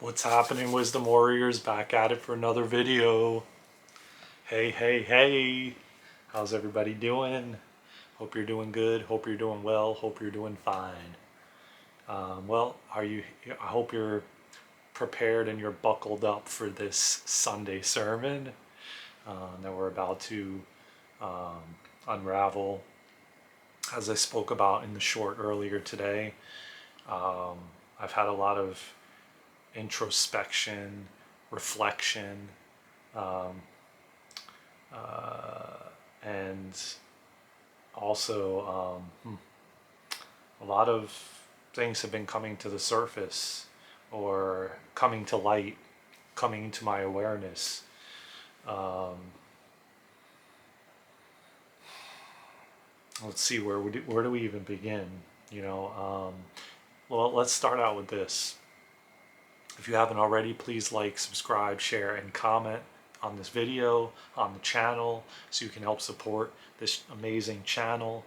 What's happening, Wisdom Warriors? Back at it for another video. Hey, hey, hey. How's everybody doing? Hope you're doing good. Hope you're doing well. Hope you're doing fine. Well, I hope you're prepared and you're buckled up for this Sunday sermon that we're about to um, unravel. As I spoke about in the short earlier today, um, I've had a lot of introspection, reflection, um, and also a lot of things have been coming to the surface or coming to light, coming to my awareness. Um, let's see, where do we even begin? You know, well, let's start out with this. If you haven't already, please like, subscribe, share, and comment on this video, on the channel, so you can help support this amazing channel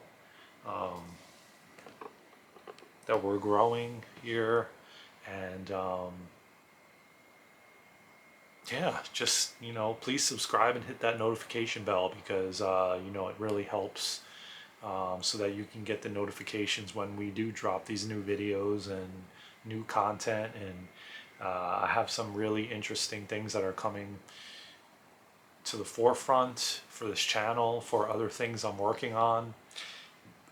that we're growing here. And yeah, just, please subscribe and hit that notification bell because, it really helps so that you can get the notifications when we do drop these new videos and new content. And I have some really interesting things that are coming to the forefront for this channel, for other things I'm working on.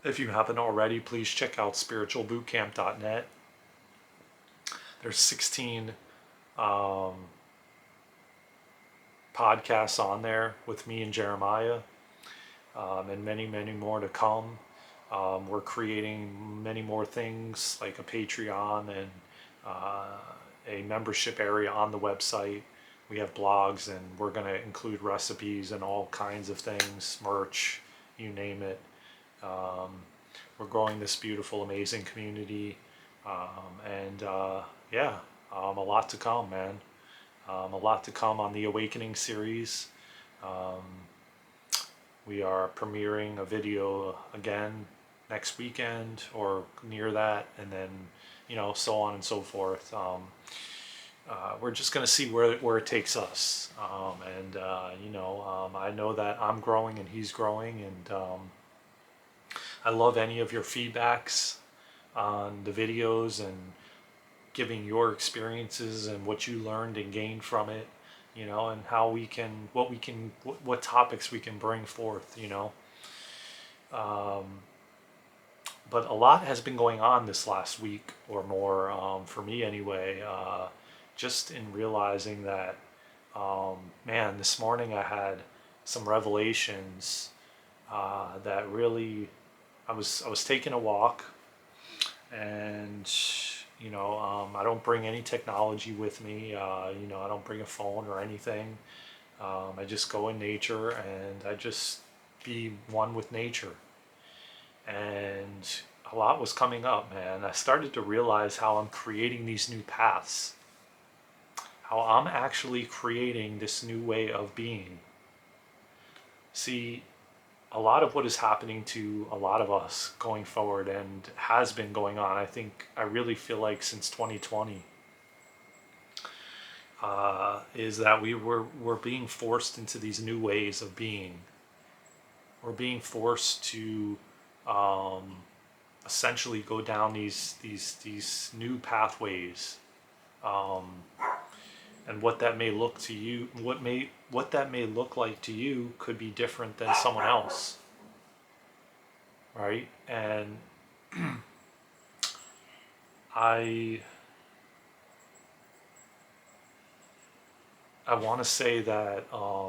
If you haven't already, please check out spiritualbootcamp.net. There's 16 podcasts on there with me and Jeremiah, and many, many more to come. We're creating many more things like a Patreon and a membership area on the website. We have blogs, and we're going to include recipes and all kinds of things, merch, you name it. We're growing this beautiful, amazing community, and yeah, a lot to come, man. A lot to come on the Awakening series. We are premiering a video again next weekend or near that, and then so on and so forth. We're just going to see where it takes us, and I know that I'm growing and he's growing, and I love any of your feedbacks on the videos and giving your experiences and what you learned and gained from it, and how what topics we can bring forth, But a lot has been going on this last week or more, for me anyway, just in realizing that, man, this morning I had some revelations that really, I was taking a walk, and I don't bring any technology with me. I don't bring a phone or anything. I just go in nature and I just be one with nature. And a lot was coming up, man. I started to realize how I'm creating these new paths, how I'm actually creating this new way of being. See, a lot of what is happening to a lot of us going forward and has been going on, I really feel like since 2020, is that we're being forced into these new ways of being. We're being forced to essentially go down these new pathways, and what that may look to you, what that may look like to you could be different than someone else, right? And I want to say that I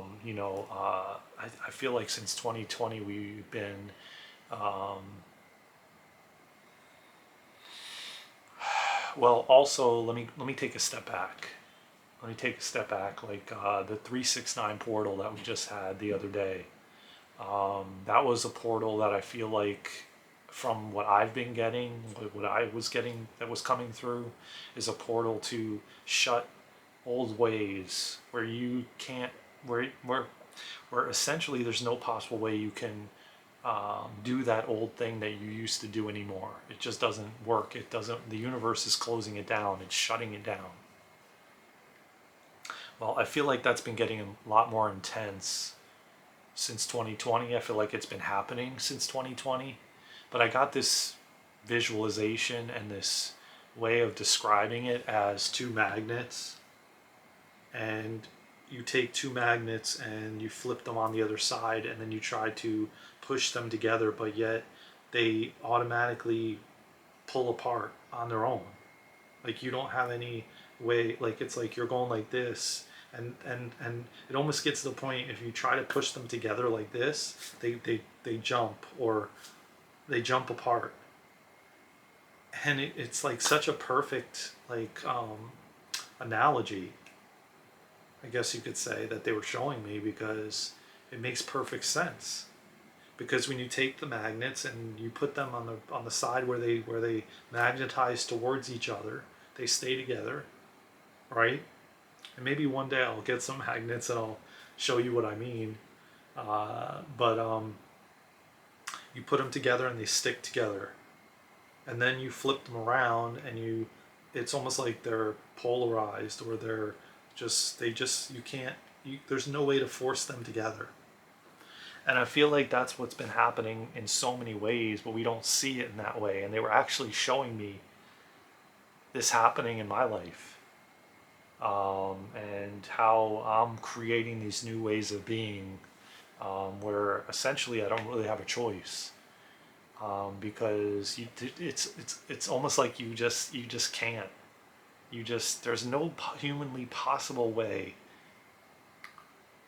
feel like since 2020 we've been well, also let me take a step back. Let me take a step back. Like the 369 portal that we just had the other day. That was a portal that I feel like, from what I've been getting, what I was getting that was coming through, is a portal to shut old ways where you can't, where essentially there's no possible way you can do that old thing that you used to do anymore. It just doesn't work. It doesn't. The universe is closing it down. It's shutting it down. Well, I feel like that's been getting a lot more intense since 2020. I feel like it's been happening since 2020. But I got this visualization and this way of describing it as two magnets, and you take two magnets and you flip them on the other side, and then you try to push them together, but yet they automatically pull apart on their own. Like you don't have any way, like it's like you're going like this, and it almost gets to the point if you try to push them together like this, they jump, or they jump apart. And it's like such a perfect analogy, I guess you could say, that they were showing me, because it makes perfect sense. Because when you take the magnets and you put them on the side where they magnetize towards each other, they stay together, right? And maybe one day I'll get some magnets and I'll show you what I mean. But you put them together and they stick together, and then you flip them around and it's almost like they're polarized, or you can't, there's no way to force them together. And I feel like that's what's been happening in so many ways, but we don't see it in that way. And they were actually showing me this happening in my life, and how I'm creating these new ways of being, where essentially I don't really have a choice, because it's almost like you just can't. There's no humanly possible way.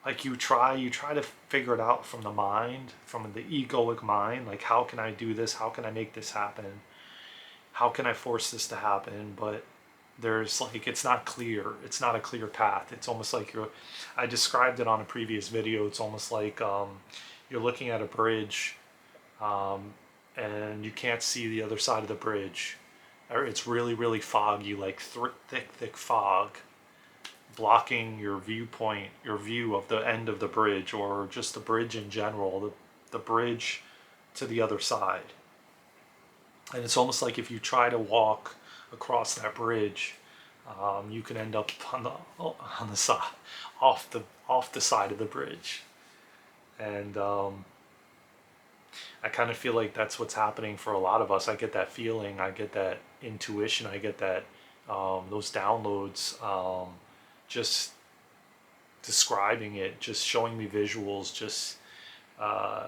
Like you try to figure it out from the mind, from the egoic mind, like how can I do this, how can I make this happen, how can I force this to happen. But there's like, it's not clear, it's not a clear path. It's almost like I described it on a previous video. It's almost like you're looking at a bridge, um, and you can't see the other side of the bridge, or it's really really foggy, like thick fog, blocking your viewpoint, your view of the end of the bridge, or just the bridge in general, the bridge to the other side. And it's almost like if you try to walk across that bridge, you can end up on the side, off the side of the bridge. And I kind of feel like that's what's happening for a lot of us. I get that feeling, I get that intuition, I get that those downloads, just describing it, just showing me visuals, just uh,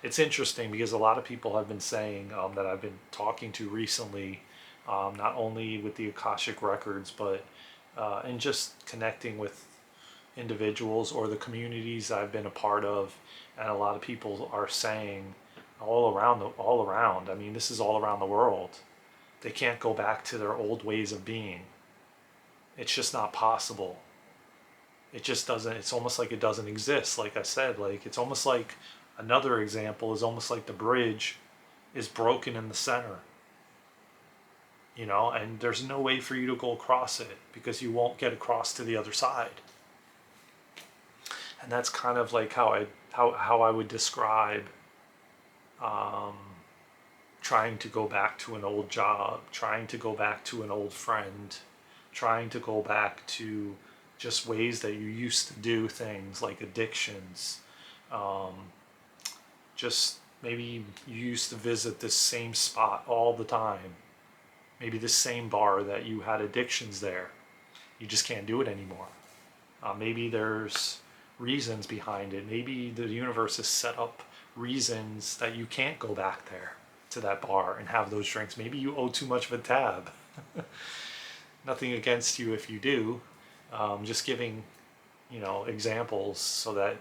it's interesting because a lot of people have been saying, that I've been talking to recently, not only with the Akashic records, but and just connecting with individuals or the communities I've been a part of, and a lot of people are saying all around. I mean, this is all around the world. They can't go back to their old ways of being. It's just not possible. It just doesn't. It's almost like it doesn't exist. Like I said, like it's almost like another example is almost like the bridge is broken in the center, and there's no way for you to go across it because you won't get across to the other side. And that's kind of like how I would describe um, trying to go back to an old job, trying to go back to an old friend, trying to go back to just ways that you used to do things, like addictions. Um, just maybe you used to visit this same spot all the time, maybe the same bar that you had addictions there. You just can't do it anymore. Maybe there's reasons behind it. Maybe the universe has set up reasons that you can't go back there to that bar and have those drinks. Maybe you owe too much of a tab. Nothing against you if you do. Just giving, examples so that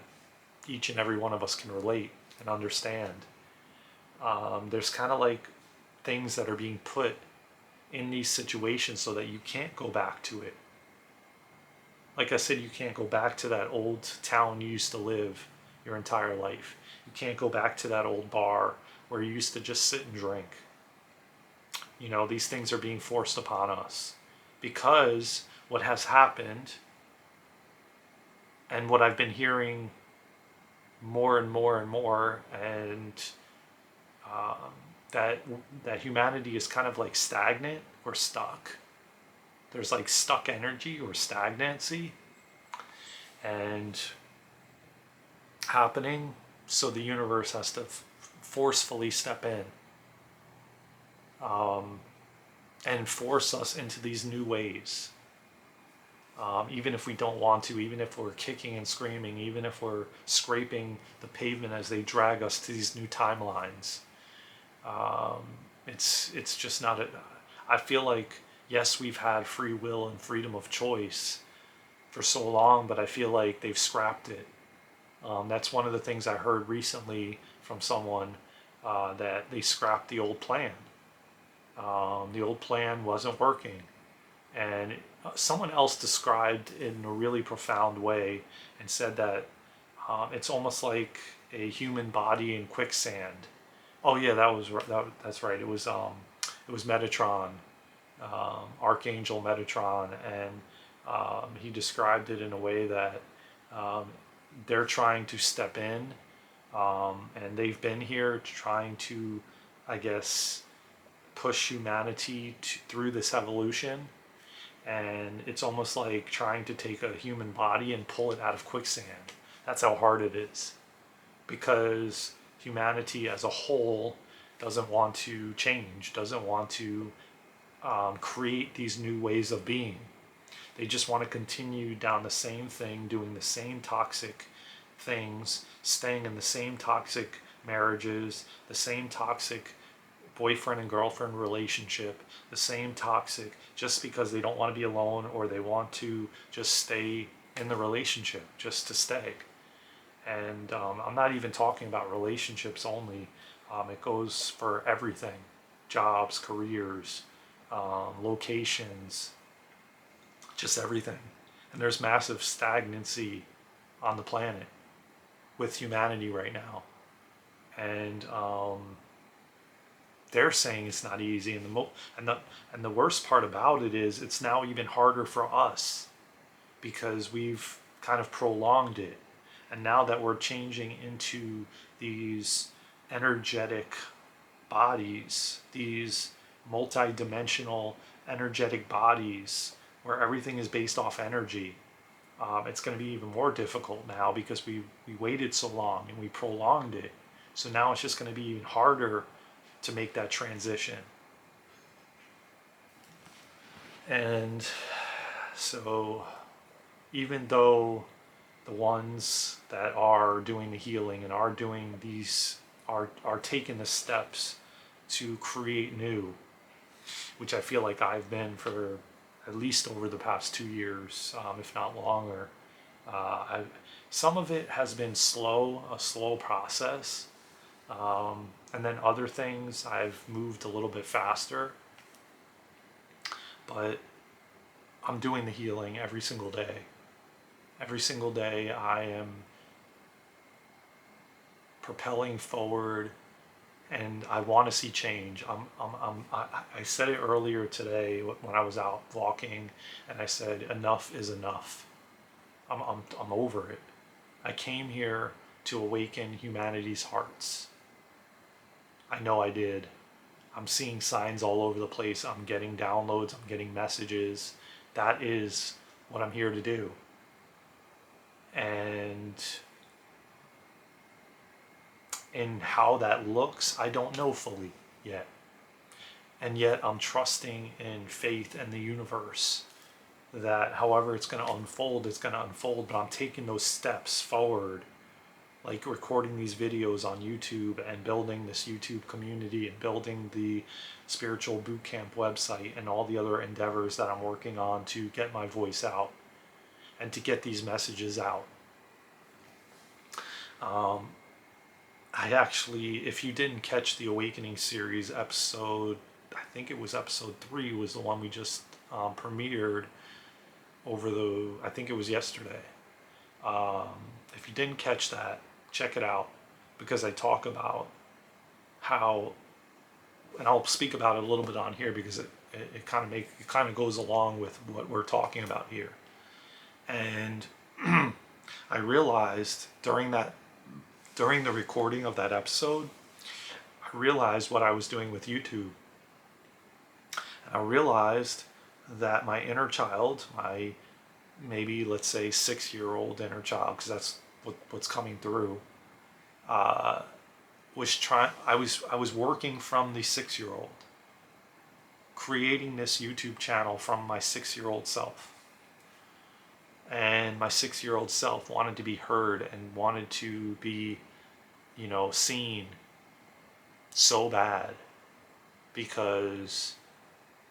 each and every one of us can relate and understand. There's kind of like things that are being put in these situations so that you can't go back to it. Like I said, you can't go back to that old town you used to live your entire life. You can't go back to that old bar where you used to just sit and drink. These things are being forced upon us because what has happened, and what I've been hearing more and more and more, and um, that humanity is kind of like stagnant or stuck. there's like stuck energy or stagnancy and happening, so the universe has to forcefully step in, um, and force us into these new ways. Even if we don't want to, even if we're kicking and screaming, even if we're scraping the pavement as they drag us to these new timelines. Um, it's just not I feel like, yes, we've had free will and freedom of choice for so long, but I feel like they've scrapped it. That's one of the things I heard recently from someone, that they scrapped the old plan. The old plan wasn't working. And someone else described it in a really profound way and said that, it's almost like a human body in quicksand. Oh yeah, that's right. It was Metatron, Archangel Metatron, and he described it in a way that, um, they're trying to step in, and they've been here trying to, I guess, push humanity through this evolution. And it's almost like trying to take a human body and pull it out of quicksand. That's how hard it is, because humanity as a whole doesn't want to change, doesn't want to, create these new ways of being. They just want to continue down the same thing, doing the same toxic things, staying in the same toxic marriages, the same toxic boyfriend and girlfriend relationship, the same toxic, just because they don't want to be alone, or they want to just stay in the relationship just to stay. And I'm not even talking about relationships only. It goes for everything: jobs, careers, locations, just everything. And there's massive stagnancy on the planet with humanity right now. And they're saying it's not easy. And the worst part about it is it's now even harder for us, because we've kind of prolonged it. And now that we're changing into these energetic bodies, these multi-dimensional energetic bodies where everything is based off energy, it's going to be even more difficult now, because we waited so long and we prolonged it. So now it's just going to be even harder to make that transition. And so, even though the ones that are doing the healing and are doing these, are taking the steps to create new, which I feel like I've been for at least over the past 2 years, if not longer. Some of it has been a slow process, and then other things I've moved a little bit faster. But I'm doing the healing every single day. Every single day I am propelling forward, and I want to see change. I said it earlier today when I was out walking, and I said, enough is enough. I'm over it. I came here to awaken humanity's hearts. I know I did. I'm seeing signs all over the place. I'm getting downloads. I'm getting messages. That is what I'm here to do. And in how that looks, I don't know fully yet. And yet I'm trusting in faith and the universe that however it's going to unfold, it's going to unfold. But I'm taking those steps forward, like recording these videos on YouTube and building this YouTube community and building the spiritual bootcamp website and all the other endeavors that I'm working on to get my voice out and to get these messages out. I actually, if you didn't catch the Awakening series episode, I think it was episode 3 was the one we just premiered I think it was yesterday. If you didn't catch that, check it out, because I talk about how, and I'll speak about it a little bit on here because it kind of goes along with what we're talking about here. And I realized during the recording of that episode, I realized what I was doing with YouTube. And I realized that my inner child, my maybe let's say 6-year-old inner child, because that's what's coming through, uh, was trying. I was working from the 6-year-old, creating this YouTube channel from my 6-year-old self, and my 6-year-old self wanted to be heard and wanted to be, seen so bad because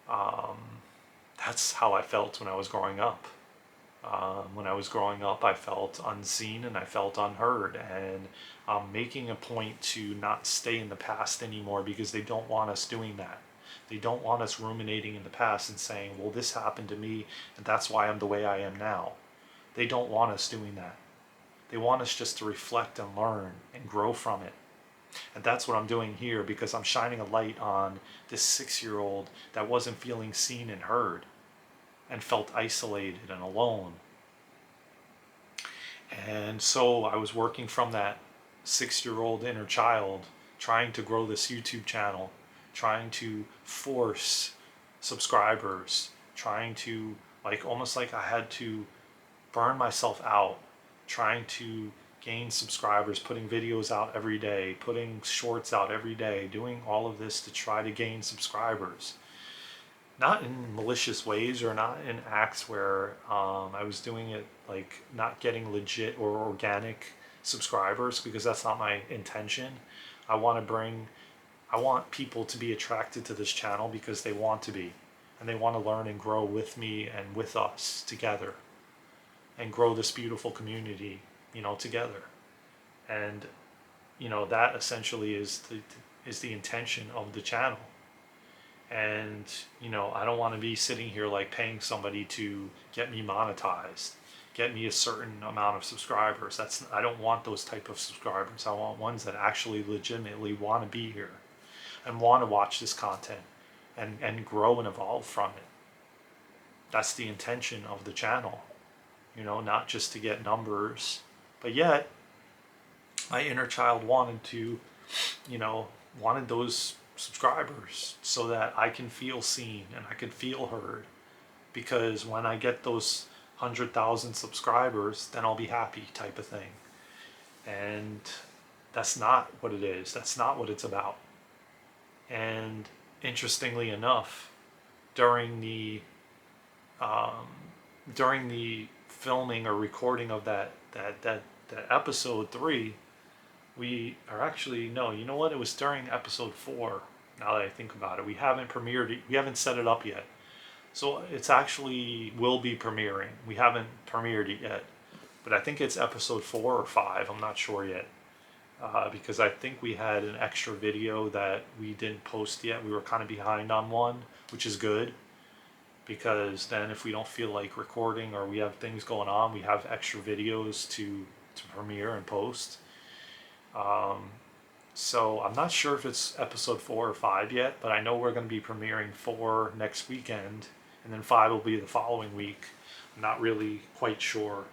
um, that's how I felt when I was growing up. When I was growing up, I felt unseen and I felt unheard. And I'm making a point to not stay in the past anymore because they don't want us doing that. They don't want us ruminating in the past and saying, well, this happened to me and that's why I'm the way I am now. They don't want us doing that. They want us just to reflect and learn and grow from it. And that's what I'm doing here because I'm shining a light on this 6-year-old that wasn't feeling seen and heard and felt isolated and alone. And so I was working from that 6-year-old inner child, trying to grow this YouTube channel, trying to force subscribers, trying to, like, almost like I had to burn myself out, trying to gain subscribers, putting videos out every day, putting shorts out every day, doing all of this to try to gain subscribers. Not in malicious ways or not in acts where I was doing it like not getting legit or organic subscribers, because that's not my intention. I want people to be attracted to this channel because they want to be, and they want to learn and grow with me and with us together and grow this beautiful community, together. And, that essentially is the intention of the channel. And, I don't want to be sitting here like paying somebody to get me monetized, get me a certain amount of subscribers. I don't want those type of subscribers. I want ones that actually legitimately want to be here and want to watch this content and grow and evolve from it. That's the intention of the channel, not just to get numbers. But yet, my inner child wanted to, wanted those subscribers so that I can feel seen and I can feel heard. Because when I get those 100,000 subscribers, then I'll be happy, type of thing. And that's not what it is. That's not what it's about. And interestingly enough, during the filming or recording of that episode 3, we are actually, no, you know what? It was during episode 4. Now that I think about it, we haven't premiered it. We haven't set it up yet. So it's actually will be premiering. We haven't premiered it yet, but I think it's episode 4 or 5. I'm not sure yet, because I think we had an extra video that we didn't post yet. We were kind of behind on one, which is good, because then if we don't feel like recording or we have things going on, we have extra videos to premiere and post. So I'm not sure if it's episode 4 or 5 yet, but I know we're going to be premiering 4 next weekend, and then 5 will be the following week. I'm not really quite sure,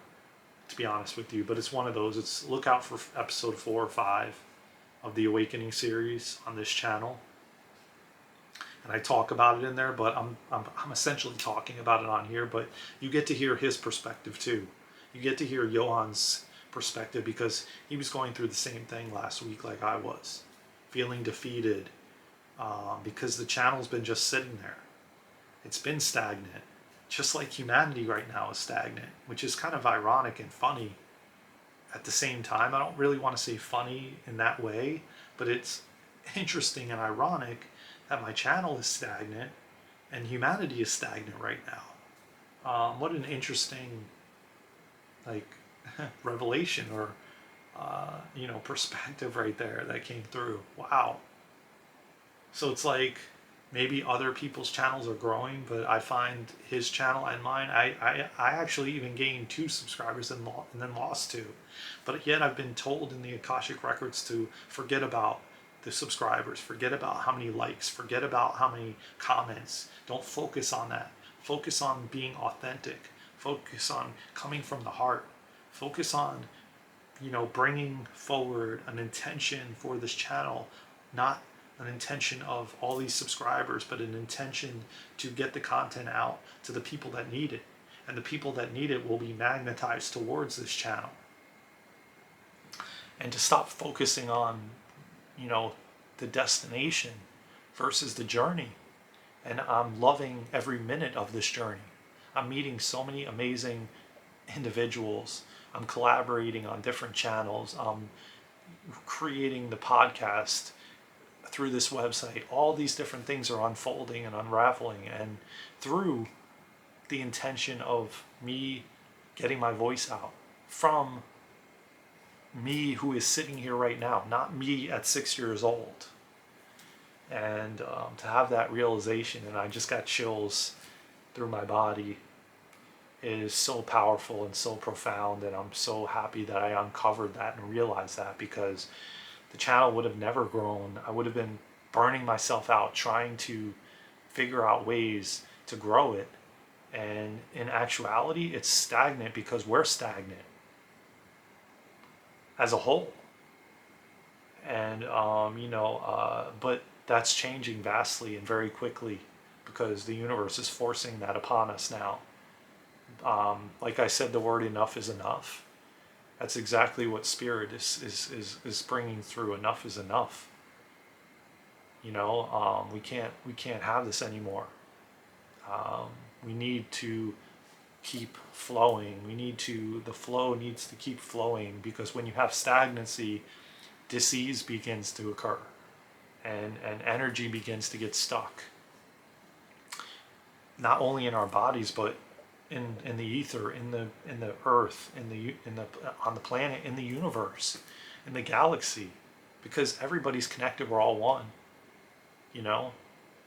to be honest with you, but it's one of those. It's look out for episode 4 or 5 of the Awakening series on this channel. And I talk about it in there, but I'm essentially talking about it on here, but you get to hear his perspective too. You get to hear Johan's perspective, because he was going through the same thing last week like I was, feeling defeated, because the channel's been just sitting there. It's been stagnant, just like humanity right now is stagnant, which is kind of ironic and funny at the same time. I don't really want to say funny in that way, but it's interesting and ironic that my channel is stagnant and humanity is stagnant right now. What an interesting, like, revelation or perspective right there that came through. Wow. So it's like maybe other people's channels are growing, but I find his channel and mine, I actually even gained 2 subscribers and then lost 2. But yet I've been told in the Akashic Records to forget about the subscribers, forget about how many likes, forget about how many comments. Don't focus on that. Focus on being authentic. Focus on coming from the heart. Focus on, bringing forward an intention for this channel, not an intention of all these subscribers, but an intention to get the content out to the people that need it. And the people that need it will be magnetized towards this channel. And to stop focusing on, the destination versus the journey. And I'm loving every minute of this journey. I'm meeting so many amazing individuals. I'm collaborating on different channels. I'm creating the podcast through this website. All these different things are unfolding and unraveling, and through the intention of me getting my voice out from me who is sitting here right now, not me at 6 years old. And to have that realization, and I just got chills through my body, is so powerful and so profound. And I'm so happy that I uncovered that and realized that, because the channel would have never grown. I would have been burning myself out trying to figure out ways to grow it. And in actuality, it's stagnant because we're stagnant as a whole. And, but that's changing vastly and very quickly, because the universe is forcing that upon us now. Like I said, the word enough is enough. That's exactly what Spirit is bringing through. Enough is enough. We can't have this anymore. We need to keep flowing. The flow needs to keep flowing, because when you have stagnancy, disease begins to occur, and energy begins to get stuck. Not only in our bodies, but in the ether, in the earth, on the planet, in the universe, in the galaxy, because everybody's connected. We're all one.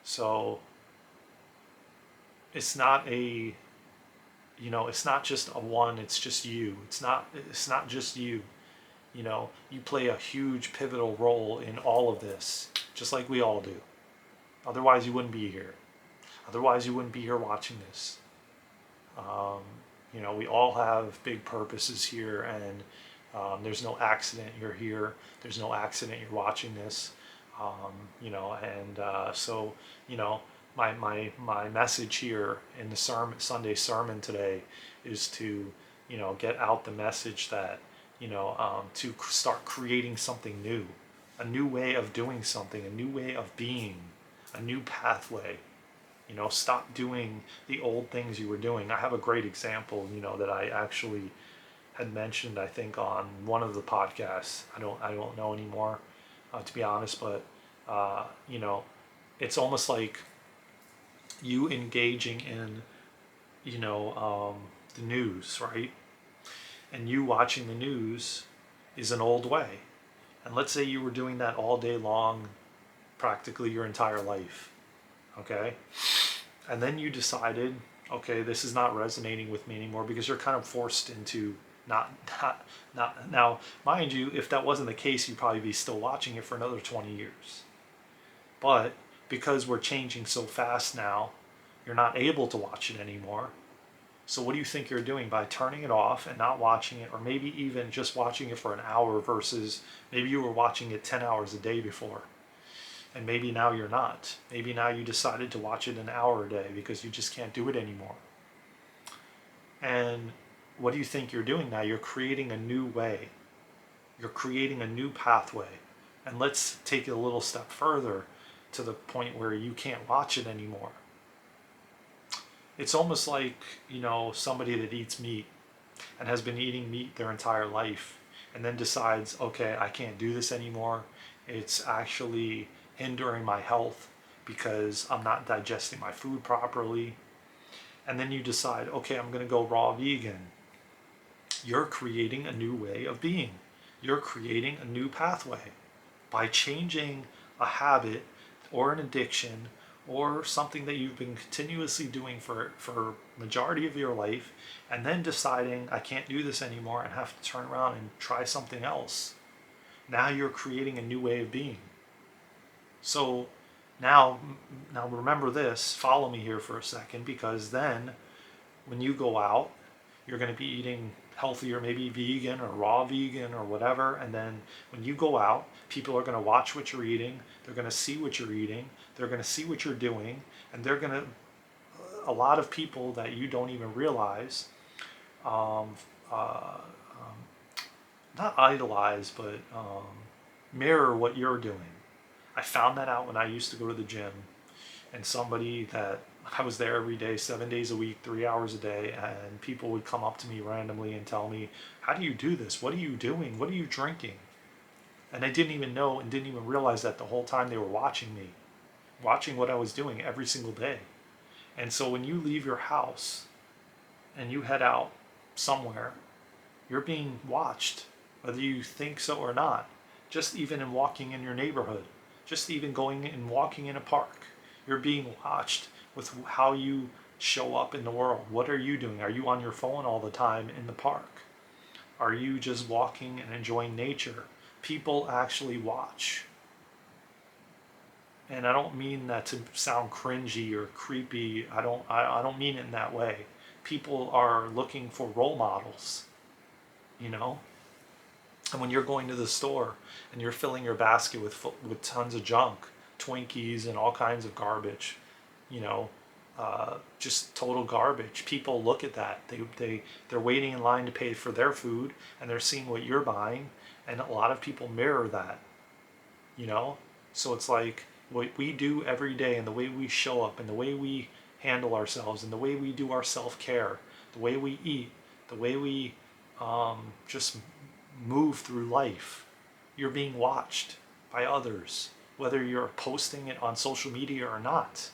So it's not it's not just a one. It's just you. It's not just you. You play a huge pivotal role in all of this, just like we all do. Otherwise, you wouldn't be here. Otherwise, you wouldn't be here watching this. We all have big purposes here, and there's no accident you're here. There's no accident you're watching this. So my message here in the Sunday sermon today is to get out the message that to start creating something new, a new way of doing something, a new way of being, a new pathway. Stop doing the old things you were doing. I have a great example, that I actually had mentioned, I think, on one of the podcasts. I don't know anymore, to be honest, but it's almost like you engaging in, the news, right? And you watching the news is an old way. And let's say you were doing that all day long, practically your entire life. Okay? And then you decided, okay, this is not resonating with me anymore, because you're kind of forced into not now, mind you, if that wasn't the case, you'd probably be still watching it for another 20 years. But because we're changing so fast now, you're not able to watch it anymore. So what do you think you're doing by turning it off and not watching it, or maybe even just watching it for an hour versus maybe you were watching it 10 hours a day before? And maybe now you're not. Maybe now you decided to watch it an hour a day because you just can't do it anymore. And what do you think you're doing now? You're creating a new way. You're creating a new pathway. And let's take it a little step further to the point where you can't watch it anymore. It's almost like, somebody that eats meat and has been eating meat their entire life, and then decides, okay, I can't do this anymore. It's actually hindering my health because I'm not digesting my food properly. And then you decide, okay, I'm going to go raw vegan. You're creating a new way of being. You're creating a new pathway by changing a habit or an addiction or something that you've been continuously doing for majority of your life, and then deciding, I can't do this anymore, and have to turn around and try something else. Now you're creating a new way of being. So now remember this, follow me here for a second, because then when you go out, you're going to be eating healthier, maybe vegan or raw vegan or whatever. And then when you go out, people are going to watch what you're eating. They're going to see what you're eating. They're going to see what you're doing. And they're going to, a lot of people that you don't even realize, um, uh, not idolize, but mirror what you're doing. I found that out when I used to go to the gym, and somebody that I was there every day, 7 days a week, 3 hours a day, and people would come up to me randomly and tell me, "How do you do this? What are you doing? What are you drinking?" And I didn't even know and didn't even realize that the whole time they were watching me, watching what I was doing every single day. And so when you leave your house and you head out somewhere, you're being watched, whether you think so or not. Just even in walking in your neighborhood, just even going and walking in a park, you're being watched with how you show up in the world. What are you doing? Are you on your phone all the time in the park? Are you just walking and enjoying nature? People actually watch. And I don't mean that to sound cringy or creepy. I don't mean it in that way. People are looking for role models, you know? And when you're going to the store and you're filling your basket with tons of junk, Twinkies and all kinds of garbage, you know, just total garbage. People look at that. They're waiting in line to pay for their food, and they're seeing what you're buying, and a lot of people mirror that, you know. So it's like what we do every day, and the way we show up, and the way we handle ourselves, and the way we do our self-care, the way we eat, the way we just move through life. You're being watched by others, whether you're posting it on social media or not.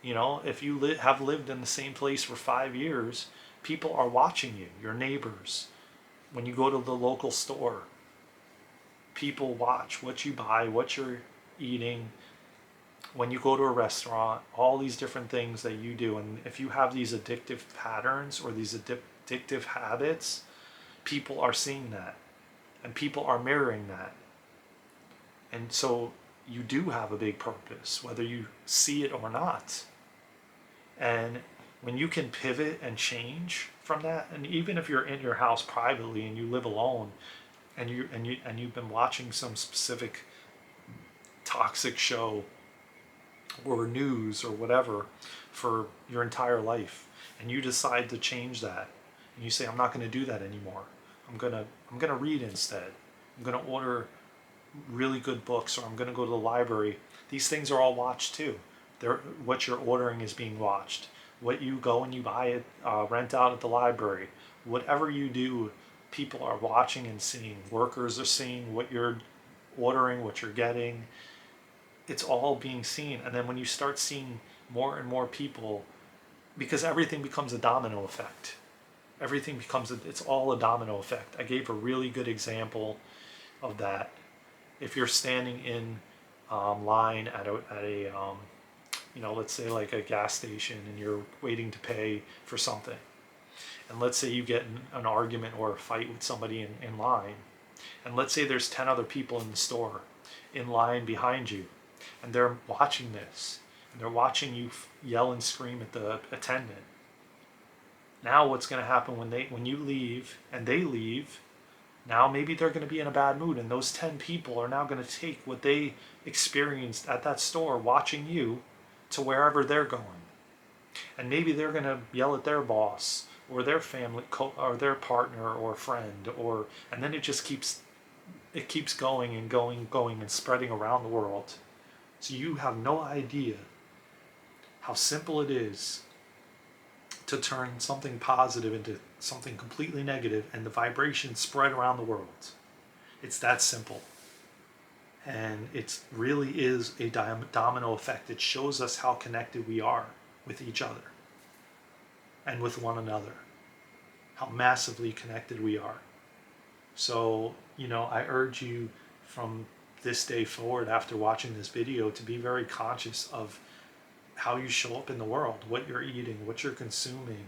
You know, if you have lived in the same place for 5 years, people are watching you, your neighbors. When you go to the local store, people watch what you buy, what you're eating. When you go to a restaurant, all these different things that you do. And if you have these addictive patterns or these addictive habits, people are seeing that and people are mirroring that. And so you do have a big purpose, whether you see it or not. And when you can pivot and change from that, and even if you're in your house privately and you live alone, and you've been watching some specific toxic show or news or whatever for your entire life, and you decide to change that, and you say, "I'm not going to do that anymore. I'm gonna read instead. I'm gonna order really good books, or I'm gonna go to the library." These things are all watched too. What you're ordering is being watched. What you go and you buy it, rent out at the library, whatever you do, people are watching and seeing. Workers are seeing what you're ordering, what you're getting. It's all being seen. And then when you start seeing more and more people, because everything becomes a domino effect. It's all a domino effect. I gave a really good example of that. If you're standing in line at a let's say like a gas station, and you're waiting to pay for something, and let's say you get in an argument or a fight with somebody in line, and let's say there's 10 other people in the store in line behind you, and they're watching this, and they're watching you yell and scream at the attendant. Now what's going to happen when you leave and they leave? Now maybe they're going to be in a bad mood, and those 10 people are now going to take what they experienced at that store watching you to wherever they're going. And maybe they're going to yell at their boss or their family or their partner or friend, and then it keeps going and going and spreading around the world. So you have no idea how simple it is to turn something positive into something completely negative, and the vibrations spread around the world. It's that simple. And it really is a domino effect. It shows us how connected we are with each other and with one another, how massively connected we are. So, I urge you from this day forward, after watching this video, to be very conscious of how you show up in the world, what you're eating, what you're consuming,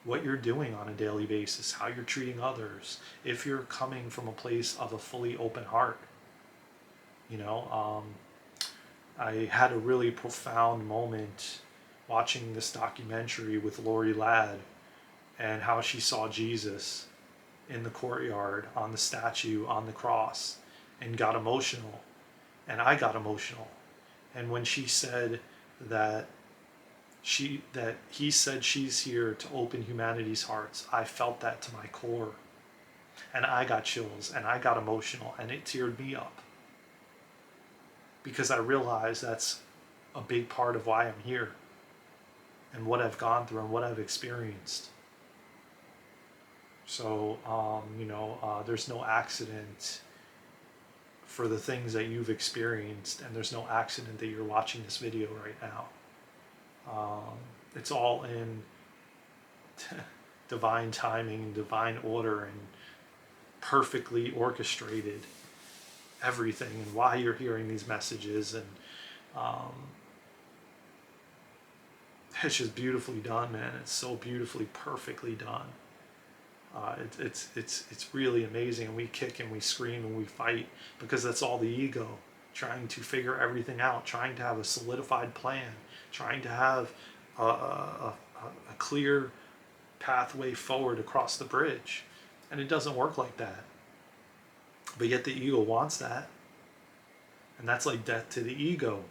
what you're doing on a daily basis, how you're treating others, if you're coming from a place of a fully open heart. I had a really profound moment watching this documentary with Lori Ladd, and how she saw Jesus in the courtyard, on the statue, on the cross, and got emotional. And I got emotional. And when she said that he said she's here to open humanity's hearts, I felt that to my core. And I got chills and I got emotional and it teared me up. Because I realized that's a big part of why I'm here and what I've gone through and what I've experienced. So, there's no accident for the things that you've experienced, and there's no accident that you're watching this video right now. It's all in divine timing and divine order and perfectly orchestrated everything and why you're hearing these messages, and it's just beautifully done, man. It's so beautifully, perfectly done. It's really amazing, and we kick and we scream and we fight because that's all the ego, trying to figure everything out, trying to have a solidified plan, trying to have a clear pathway forward across the bridge, and it doesn't work like that. But yet the ego wants that, and that's like death to the ego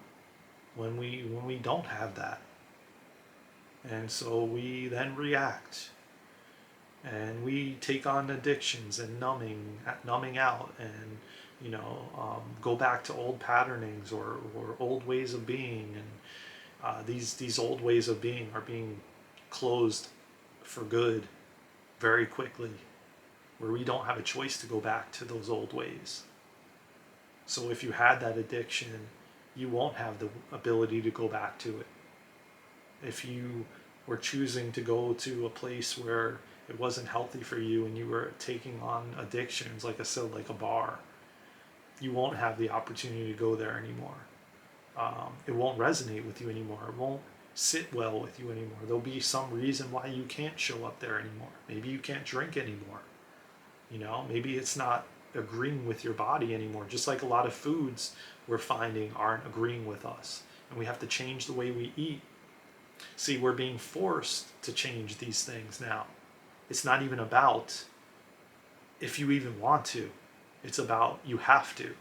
when we don't have that, and so we then react. And we take on addictions and numbing out, and go back to old patternings or old ways of being, and these old ways of being are being closed for good very quickly, where we don't have a choice to go back to those old ways. So if you had that addiction, you won't have the ability to go back to it. If you were choosing to go to a place where it wasn't healthy for you and you were taking on addictions, like I said, like a bar, you won't have the opportunity to go there anymore. It won't resonate with you anymore. It won't sit well with you anymore. There'll be some reason why you can't show up there anymore. Maybe you can't drink anymore. Maybe it's not agreeing with your body anymore. Just like a lot of foods we're finding aren't agreeing with us, and we have to change the way we eat. See, we're being forced to change these things now. It's not even about if you even want to. It's about you have to.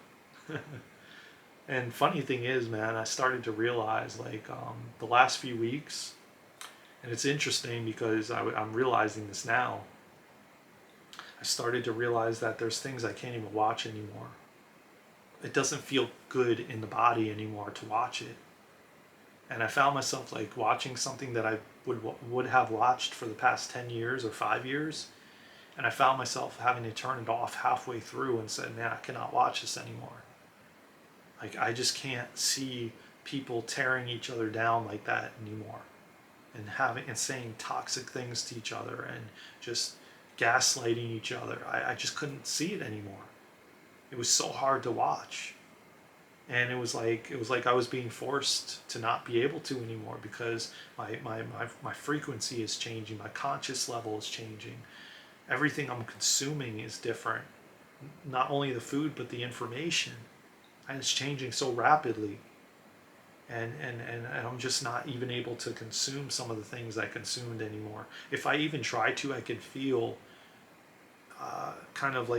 And funny thing is, man, I started to realize the last few weeks, and it's interesting because I'm realizing this now. I started to realize that there's things I can't even watch anymore. It doesn't feel good in the body anymore to watch it. And I found myself watching something that I would have watched for the past 10 years or 5 years. And I found myself having to turn it off halfway through and said, man, I cannot watch this anymore. I just can't see people tearing each other down like that anymore. And saying toxic things to each other and just gaslighting each other. I just couldn't see it anymore. It was so hard to watch. And it was like I was being forced to not be able to anymore because my frequency is changing, my conscious level is changing. Everything I'm consuming is different. Not only the food, but the information. And it's changing so rapidly. And I'm just not even able to consume some of the things I consumed anymore. If I even try to, I can feel kind of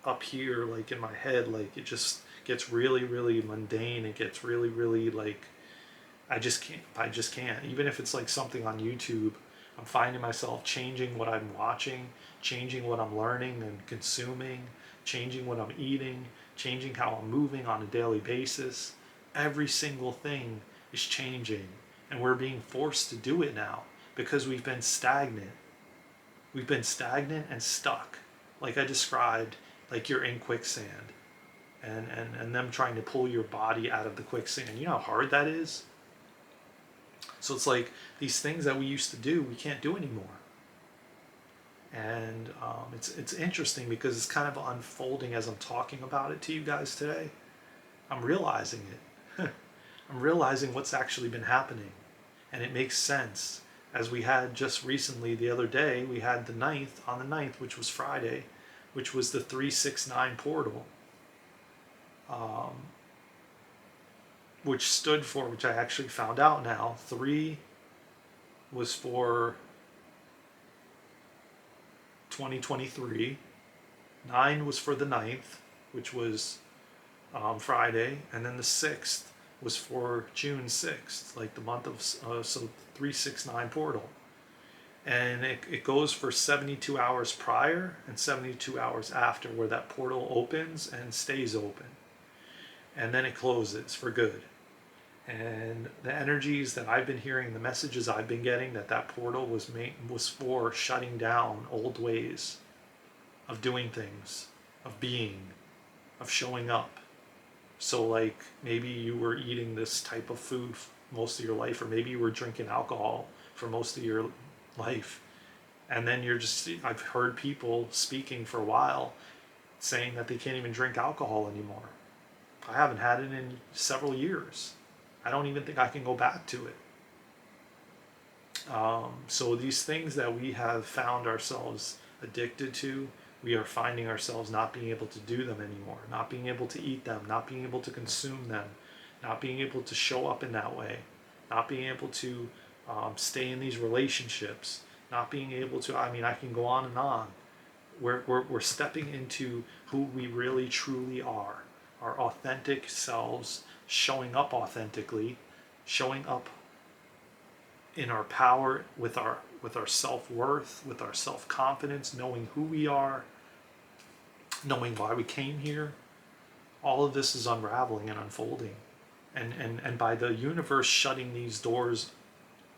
up here, in my head, it just gets really, really mundane. It gets really, really I just can't. Even if it's something on YouTube, I'm finding myself changing what I'm watching, changing what I'm learning and consuming, changing what I'm eating, changing how I'm moving on a daily basis. Every single thing is changing, and we're being forced to do it now because we've been stagnant. We've been stagnant and stuck. Like I described, you're in quicksand. And them trying to pull your body out of the quicksand. You know how hard that is? So it's these things that we used to do, we can't do anymore. And it's interesting because it's kind of unfolding as I'm talking about it to you guys today. I'm realizing it. I'm realizing what's actually been happening. And it makes sense. As we had just recently, the other day, we had the 9th, on the 9th, which was Friday, which was the 369 portal. Which stood for, which I actually found out now, 3 was for 2023. 9 was for the 9th, which was Friday, and then the 6th was for June 6th, like the month of, so 369 portal. And it goes for 72 hours prior and 72 hours after, where that portal opens and stays open. And then it closes for good. And the energies that I've been hearing, the messages I've been getting, that portal was for shutting down old ways of doing things, of being, of showing up. So like maybe you were eating this type of food most of your life, or maybe you were drinking alcohol for most of your life. And then I've heard people speaking for a while saying that they can't even drink alcohol anymore. I haven't had it in several years. I don't even think I can go back to it. So these things that we have found ourselves addicted to, we are finding ourselves not being able to do them anymore, not being able to eat them, not being able to consume them, not being able to show up in that way, not being able to stay in these relationships, not being able to, I can go on and on. We're stepping into who we really truly are, our authentic selves, showing up authentically, showing up in our power, with our self-worth, with our self-confidence, knowing who we are, knowing why we came here. All of this is unraveling and unfolding. And by the universe shutting these doors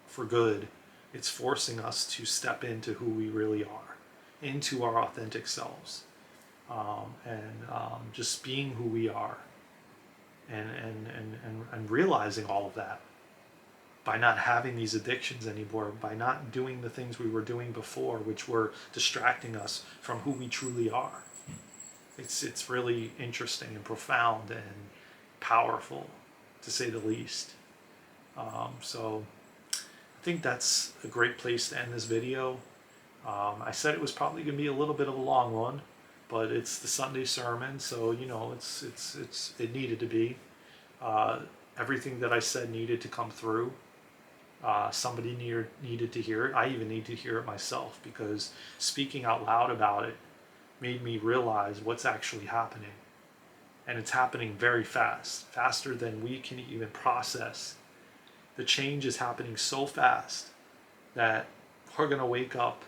for good, it's forcing us to step into who we really are, into our authentic selves, and just being who we are, and realizing all of that by not having these addictions anymore, by not doing the things we were doing before, which were distracting us from who we truly are. It's really interesting and profound and powerful, to say the least. So I think that's a great place to end this video. I said it was probably going to be a little bit of a long one, but it's the Sunday sermon, so it needed to be. Everything that I said needed to come through. Somebody needed to hear it. I even need to hear it myself, because speaking out loud about it made me realize what's actually happening. And it's happening very fast, faster than we can even process. The change is happening so fast that we're going to wake up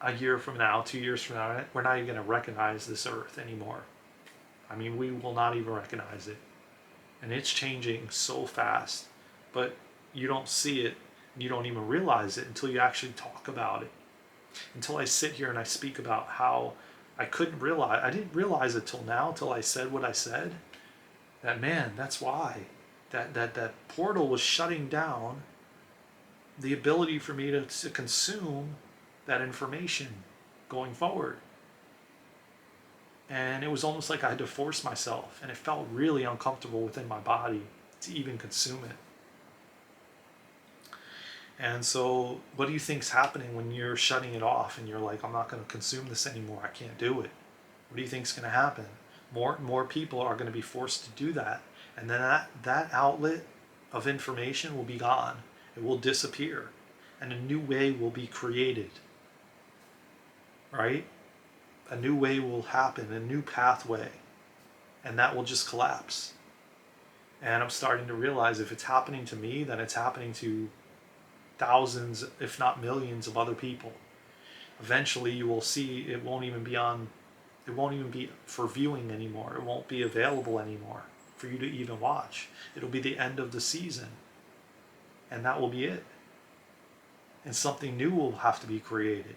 a year from now, 2 years from now, we're not even going to recognize this earth anymore. We will not even recognize it. And it's changing so fast, but you don't see it, you don't even realize it until you actually talk about it. Until I sit here and I speak about how I didn't realize it till now, till I said what I said, that man, that's why that portal was shutting down the ability for me to consume that information going forward. And it was almost like I had to force myself, and it felt really uncomfortable within my body to even consume it. And so what do you think's happening when you're shutting it off and you're like, I'm not going to consume this anymore, I can't do it? What do you think's going to happen? More and more people are going to be forced to do that, and then that outlet of information will be gone. It will disappear, and a new way will be created, right? A new way will happen, a new pathway, and that will just collapse. And I'm starting to realize, if it's happening to me, then it's happening to thousands, if not millions, of other people. Eventually you will see it won't even be for viewing anymore. It won't be available anymore for you to even watch. It'll be the end of the season, and that will be it. And something new will have to be created,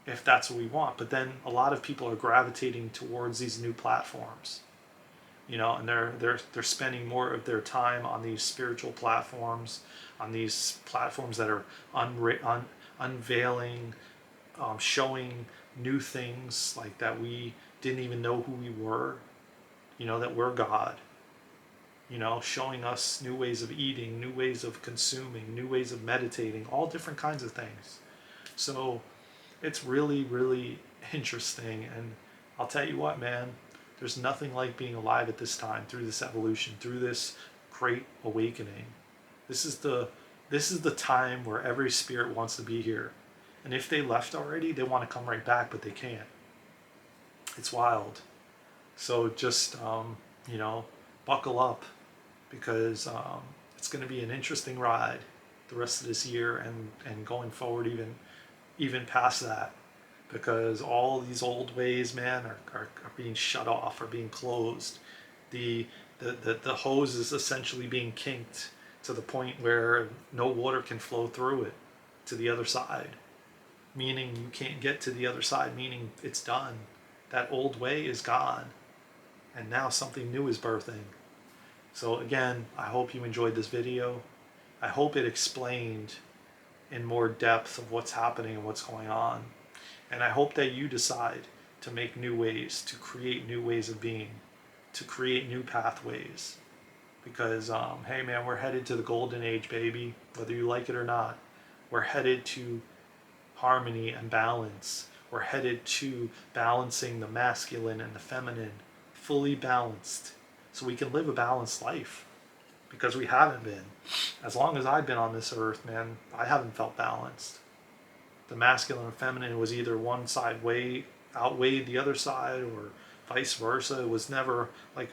if that's what we want. But then a lot of people are gravitating towards these new platforms, and they're spending more of their time on these spiritual platforms, on these platforms that are unveiling, showing new things, like that we didn't even know who we were, that we're God, showing us new ways of eating, new ways of consuming, new ways of meditating, all different kinds of things. So it's really, really interesting. And I'll tell you what, man, there's nothing like being alive at this time, through this evolution, through this great awakening. This is the time where every spirit wants to be here. And if they left already, they want to come right back, but they can't. It's wild. So just, buckle up, because it's going to be an interesting ride the rest of this year, and going forward, even past that, because all these old ways, man, are being shut off, are being closed. The hose is essentially being kinked to the point where no water can flow through it to the other side, meaning you can't get to the other side, meaning it's done. That old way is gone, and now something new is birthing. So again, I hope you enjoyed this video. I hope it explained in more depth of what's happening and what's going on. And I hope that you decide to make new ways, to create new ways of being, to create new pathways. Because, hey man, we're headed to the golden age, baby, whether you like it or not. We're headed to harmony and balance. We're headed to balancing the masculine and the feminine, fully balanced, so we can live a balanced life. Because we haven't been. As long as I've been on this earth, man, I haven't felt balanced. The masculine and feminine was either one side outweighed the other side, or vice versa. It was never like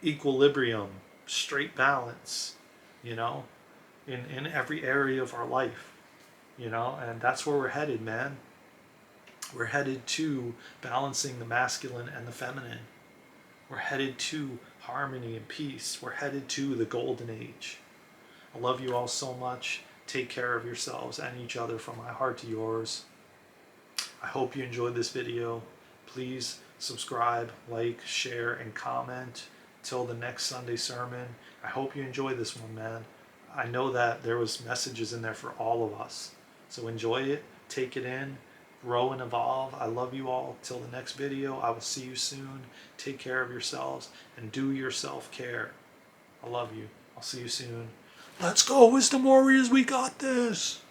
equilibrium, straight balance, in every area of our life, and that's where we're headed, man. We're headed to balancing the masculine and the feminine. We're headed to harmony and peace. We're headed to the golden age. I love you all so much. Take care of yourselves and each other from my heart to yours. I hope you enjoyed this video. Please subscribe, like, share, and comment. Till the next Sunday sermon. I hope you enjoy this one, man. I know that there was messages in there for all of us. So enjoy it, take it in, grow and evolve. I love you all. Till the next video, I will see you soon. Take care of yourselves and do your self-care. I love you. I'll see you soon. Let's go, Wisdom Warriors. We got this.